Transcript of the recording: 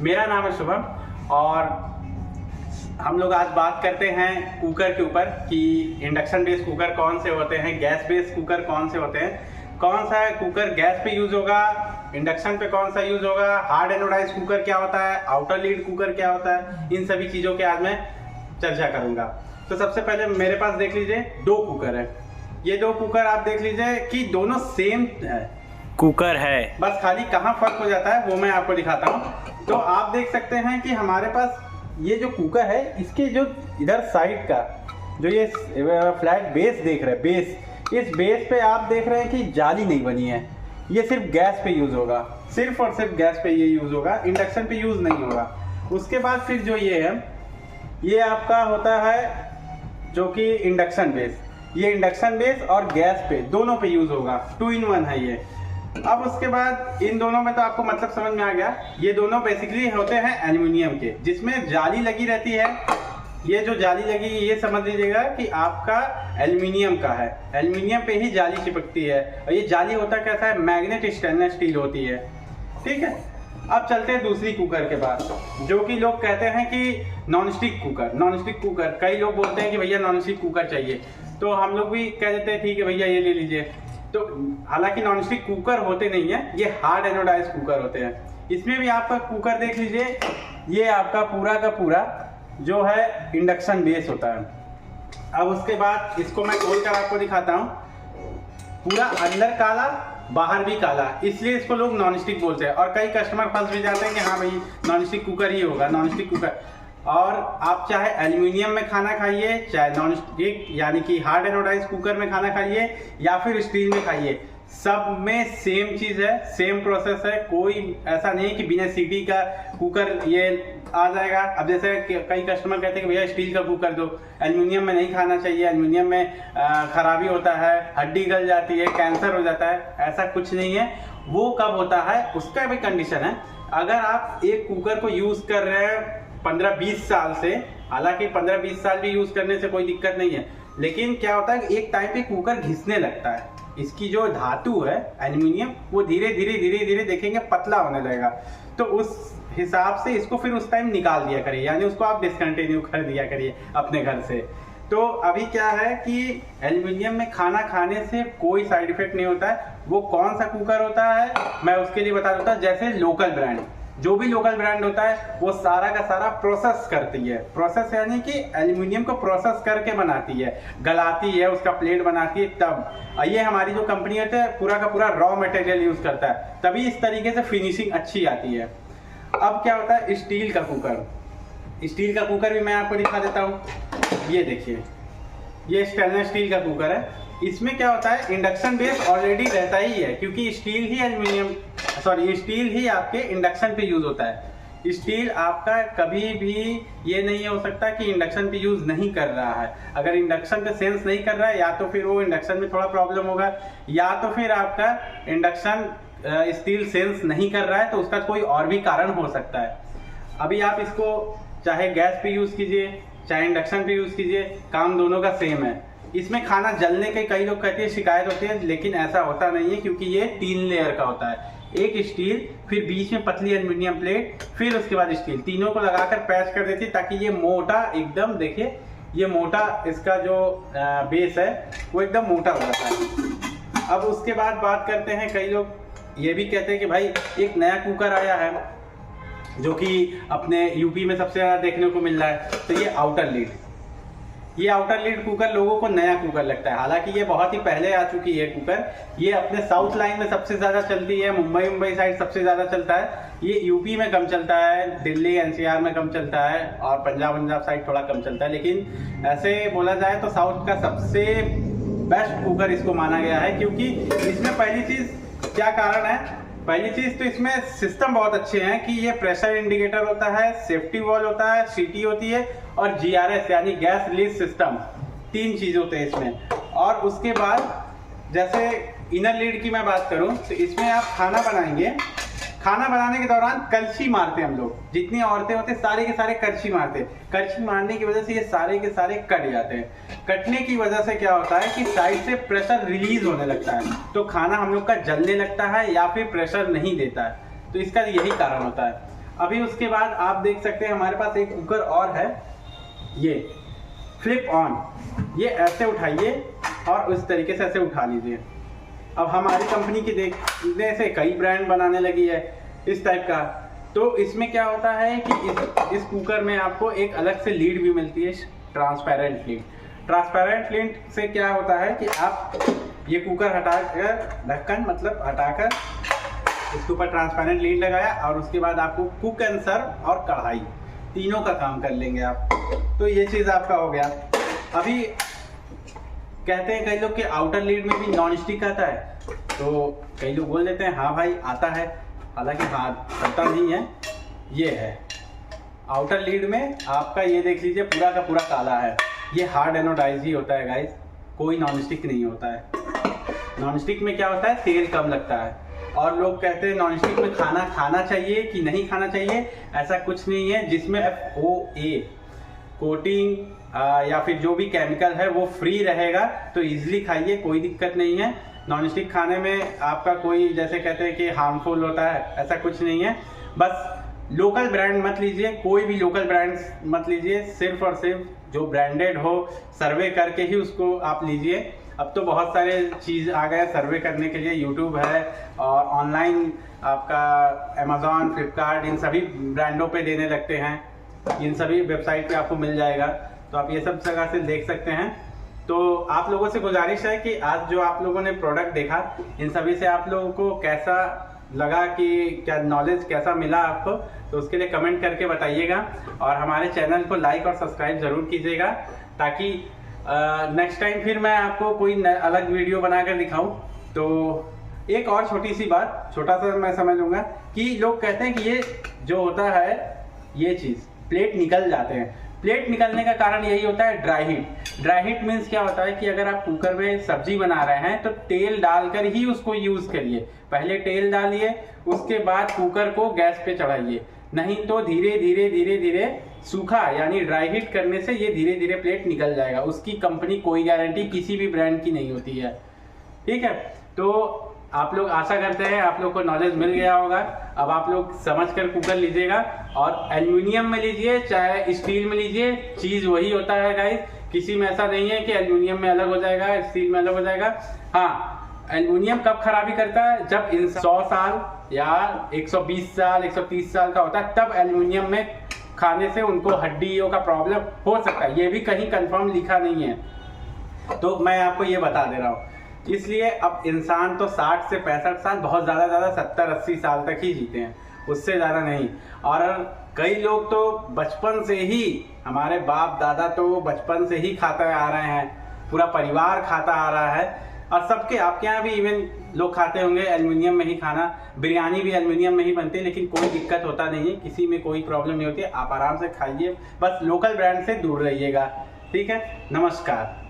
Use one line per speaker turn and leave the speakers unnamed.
मेरा नाम है शुभम और हम लोग आज बात करते हैं कुकर के ऊपर कि इंडक्शन बेस्ड कुकर कौन से होते हैं, गैस बेस्ड कुकर कौन से होते हैं, कौन सा कुकर गैस पे यूज होगा, इंडक्शन पे कौन सा यूज होगा, हार्ड एनोडाइज कुकर क्या होता है, आउटर लीड कुकर क्या होता है, इन सभी चीज़ों के आज मैं चर्चा करूंगा। तो सबसे पहले मेरे पास देख लीजिए दो कुकर है। ये दो कुकर आप देख लीजिए कि दोनों सेम है कुकर है, बस खाली कहाँ फर्क हो जाता है वो मैं आपको दिखाता हूँ। तो आप देख सकते हैं कि हमारे पास ये जो कुकर है इसके जो इधर साइड का जो ये फ्लैट बेस देख रहे हैं, इस बेस पे आप देख रहे हैं कि जाली नहीं बनी है। ये सिर्फ गैस पे यूज होगा, सिर्फ और सिर्फ गैस पे ये यूज होगा, इंडक्शन पे यूज नहीं होगा। उसके बाद फिर जो ये है ये आपका होता है जो कि इंडक्शन बेस। ये इंडक्शन बेस और गैस पे दोनों पे यूज होगा, 2 in 1 है ये। अब उसके बाद इन दोनों में तो आपको मतलब समझ में आ गया। ये दोनों बेसिकली होते हैं एल्युमिनियम के, जिसमें जाली लगी रहती है। ये जो जाली लगी ये समझ लीजिएगा कि आपका एल्युमिनियम का है, एल्युमिनियम पे ही जाली चिपकती है। और ये जाली होता कैसा है, मैग्नेट स्टेनलेस स्टील होती है, ठीक है। अब चलते हैं दूसरी कुकर के पास, जो कि लोग कहते हैं कि नॉनस्टिक कुकर। नॉनस्टिक कुकर कई लोग बोलते हैं कि भैया नॉनस्टिक कुकर चाहिए, तो हम लोग भी कह देते हैं ठीक है भैया ये ले लीजिए। तो हालांकि नॉनस्टिक कुकर होते नहीं है, ये हार्ड एनोडाइज कुकर होते हैं। इसमें भी आपका कुकर देख लीजिए, ये आपका पूरा का पूरा जो है इंडक्शन बेस होता है। अब उसके बाद इसको मैं खोल कर आपको दिखाता हूँ। पूरा अंदर काला बाहर भी काला, इसलिए इसको लोग नॉनस्टिक बोलते हैं। और कई कस्टमर फंस भी जाते हैं कि हाँ भाई नॉनस्टिक कुकर ही होगा, नॉनस्टिक कुकर। और आप चाहे एल्युमिनियम में खाना खाइए, चाहे नॉनस्टिक यानी कि हार्ड एनोडाइज कुकर में खाना खाइए, या फिर स्टील में खाइए, सब में सेम चीज है, सेम प्रोसेस है। कोई ऐसा नहीं है कि बिना सीटी का कुकर ये आ जाएगा। अब जैसे कई कस्टमर कहते हैं कि भैया स्टील का कुकर दो, एल्युमिनियम में नहीं खाना चाहिए, एल्युमिनियम में खराबी होता है, हड्डी गल जाती है, कैंसर हो जाता है। ऐसा कुछ नहीं है। वो कब होता है उसका भी कंडीशन है। अगर आप एक कुकर को यूज कर रहे हैं 15-20 साल से, हालांकि 15-20 साल भी यूज करने से कोई दिक्कत नहीं है, लेकिन क्या होता है कि एक टाइम पे कुकर घिसने लगता है। इसकी जो धातु है एल्युमिनियम वो धीरे धीरे देखेंगे पतला होने लगेगा। तो उस हिसाब से इसको फिर उस टाइम निकाल दिया करिए, यानी उसको आप डिसकंटिन्यू कर दिया करिए अपने घर से। तो अभी क्या है कि एल्युमिनियम में खाना खाने से कोई साइड इफेक्ट नहीं होता है। वो कौन सा कुकर होता है मैं उसके लिए बता देता हूँ। जैसे लोकल ब्रांड, जो भी लोकल ब्रांड होता है वो सारा का सारा प्रोसेस करती है। प्रोसेस यानी कि एल्युमिनियम को प्रोसेस करके बनाती है, गलाती है, उसका प्लेट बनाती है। तब ये हमारी जो कंपनी होती है पूरा का पूरा रॉ मटेरियल यूज करता है, तभी इस तरीके से फिनिशिंग अच्छी आती है। अब क्या होता है स्टील का कुकर। स्टील का कुकर भी मैं आपको दिखा देता हूँ। ये देखिए, ये स्टेनलेस स्टील का कुकर है। इसमें क्या होता है, इंडक्शन बेस ऑलरेडी रहता ही है, क्योंकि स्टील ही आपके इंडक्शन पे यूज होता है। स्टील आपका कभी भी ये नहीं हो सकता कि इंडक्शन पे यूज नहीं कर रहा है। अगर इंडक्शन पे सेंस नहीं कर रहा है, या तो फिर वो इंडक्शन में थोड़ा प्रॉब्लम होगा, या तो फिर आपका इंडक्शन स्टील सेंस नहीं कर रहा है, तो उसका कोई और भी कारण हो सकता है। अभी आप इसको चाहे गैस पे यूज कीजिए चाहे इंडक्शन पे यूज कीजिए, काम दोनों का सेम है। इसमें खाना जलने के कई लोग कहते हैं शिकायत होती है, लेकिन ऐसा होता नहीं है, क्योंकि ये 3 लेयर का होता है। एक स्टील, फिर बीच में पतली एल्युमिनियम प्लेट, फिर उसके बाद स्टील, तीनों को लगाकर पैच कर देती है, ताकि ये मोटा एकदम, देखिए ये मोटा, इसका जो बेस है वो एकदम मोटा हो जाता है। अब उसके बाद बात करते हैं, कई लोग ये भी कहते हैं कि भाई एक नया कुकर आया है जो कि अपने यूपी में सबसे ज्यादा देखने को मिल रहा है, तो ये आउटर लीड। ये आउटर लीड कुकर लोगों को नया कुकर लगता है, हालांकि ये बहुत ही पहले आ चुकी है कुकर। ये अपने साउथ लाइन में सबसे ज्यादा चलती है, मुंबई साइड सबसे ज्यादा चलता है। ये यूपी में कम चलता है, दिल्ली एनसीआर में कम चलता है, और पंजाब साइड थोड़ा कम चलता है। लेकिन ऐसे बोला जाए तो साउथ का सबसे बेस्ट कुकर इसको माना गया है, क्योंकि इसमें पहली चीज क्या कारण है, पहली चीज तो इसमें सिस्टम बहुत अच्छे हैं कि ये प्रेशर इंडिकेटर होता है, सेफ्टी वॉल्व होता है, सीटी होती है, और जीआरएस यानी गैस रिलीज सिस्टम, 3 चीज होते हैं इसमें। और उसके बाद जैसे इनर लीड की मैं बात करूं तो इसमें आप खाना बनाएंगे, खाना बनाने के दौरान कलछी मारते हैं हम लोग, जितनी औरतें होते हैं सारे के सारे कलछी मारते हैं। कलछी मारने की वजह से ये सारे के सारे कट जाते हैं। कटने की वजह से क्या होता है कि साइड से प्रेशर रिलीज होने लगता है, तो खाना हम लोग का जलने लगता है या फिर प्रेशर नहीं देता है। तो इसका यही कारण होता है। अभी उसके बाद आप देख सकते हैं हमारे पास एक कुकर और है, ये फ्लिप ऑन। ये ऐसे उठाइए और उस तरीके से ऐसे उठा लीजिए। अब हमारी कंपनी की देखने से कई ब्रांड बनाने लगी है इस टाइप का। तो इसमें क्या होता है कि इस कुकर में आपको एक अलग से लीड भी मिलती है, ट्रांसपेरेंट लीड। ट्रांसपेरेंट लीड से क्या होता है कि आप ये कुकर हटाकर, ढक्कन मतलब हटाकर इसके ऊपर ट्रांसपेरेंट लीड लगाया और उसके बाद आपको कुक एंड सर्व और कढ़ाई तीनों का काम कर लेंगे आप। तो ये चीज़ आपका हो गया। अभी कहते हैं कई लोग कि आउटर लीड में भी नॉन स्टिक आता है, तो कई लोग बोल देते हैं हाँ भाई आता है, हालांकि हाँ पता नहीं है। ये है आउटर लीड में आपका, ये देख लीजिए पूरा का पूरा काला है। ये हार्ड एनोडाइज ही होता है गाइस, कोई नॉन स्टिक नहीं होता है। नॉन स्टिक में क्या होता है, तेल कम लगता है। और लोग कहते हैं नॉन स्टिक में खाना चाहिए कि नहीं खाना चाहिए, ऐसा कुछ नहीं है। जिसमें FOA कोटिंग या फिर जो भी केमिकल है वो फ्री रहेगा, तो इजीली खाइए, कोई दिक्कत नहीं है। नॉन स्टिक खाने में आपका कोई, जैसे कहते हैं कि हार्मफुल होता है, ऐसा कुछ नहीं है। बस लोकल ब्रांड मत लीजिए, कोई भी लोकल ब्रांड मत लीजिए, सिर्फ और सिर्फ जो ब्रांडेड हो, सर्वे करके ही उसको आप लीजिए। अब तो बहुत सारे चीज़ आ गए सर्वे करने के लिए, यूट्यूब है और ऑनलाइन आपका अमेजॉन, फ्लिपकार्ट, इन सभी ब्रांडों पे देने लगते हैं। इन सभी वेबसाइट पे आपको मिल जाएगा, तो आप ये सब जगह से देख सकते हैं। तो आप लोगों से गुजारिश है कि आज जो आप लोगों ने प्रोडक्ट देखा, इन सभी से आप लोगों को कैसा लगा, कि क्या नॉलेज कैसा मिला आपको, तो उसके लिए कमेंट करके बताइएगा। और हमारे चैनल को लाइक और सब्सक्राइब जरूर कीजिएगा, ताकि नेक्स्ट टाइम फिर मैं आपको कोई अलग वीडियो बनाकर दिखाऊं। तो एक और छोटी सी बात, छोटा सा मैं समझ लूँगा कि लोग कहते हैं कि ये जो होता है, ये चीज़ प्लेट निकल जाते हैं। प्लेट निकलने का कारण यही होता है dry heat. Dry heat means क्या होता है कि अगर आप कुकर में सब्जी बना रहे हैं तो तेल डालकर ही उसको यूज करिए। पहले तेल डालिए, उसके बाद कुकर को गैस पे चढ़ाइए, नहीं तो धीरे धीरे धीरे धीरे सूखा यानी ड्राई हीट करने से ये धीरे धीरे प्लेट निकल जाएगा। उसकी कंपनी कोई गारंटी किसी भी ब्रांड की नहीं होती है, ठीक है। तो आप लोग, आशा करते हैं आप लोग को नॉलेज मिल गया होगा। अब आप लोग समझकर कुकर लीजिएगा, और एल्युमिनियम में लीजिए चाहे स्टील में लीजिए, चीज वही होता है गाइस। किसी में ऐसा नहीं है कि एल्युमिनियम में अलग हो जाएगा, स्टील में अलग हो जाएगा। हाँ, एल्युमिनियम कब खराबी करता है, जब 100 साल या 120 साल 130 साल का होता है, तब एल्युमिनियम में खाने से उनको हड्डियों का प्रॉब्लम हो सकता है। ये भी कहीं कंफर्म लिखा नहीं है, तो मैं आपको ये बता दे रहा हूँ। इसलिए अब इंसान तो 60 से 65 साल, बहुत ज़्यादा 70-80 साल तक ही जीते हैं, उससे ज़्यादा नहीं। और कई लोग तो बचपन से ही, हमारे बाप दादा तो बचपन से ही खाते आ रहे हैं, पूरा परिवार खाता आ रहा है। और सबके, आपके यहाँ भी इवन लोग खाते होंगे एल्युमिनियम में ही खाना, बिरयानी भी एल्युमिनियम में ही बनती है, लेकिन कोई दिक्कत होता नहीं है, किसी में कोई प्रॉब्लम नहीं होती है। आप आराम से खाइए, बस लोकल ब्रांड से दूर रहिएगा, ठीक है। नमस्कार।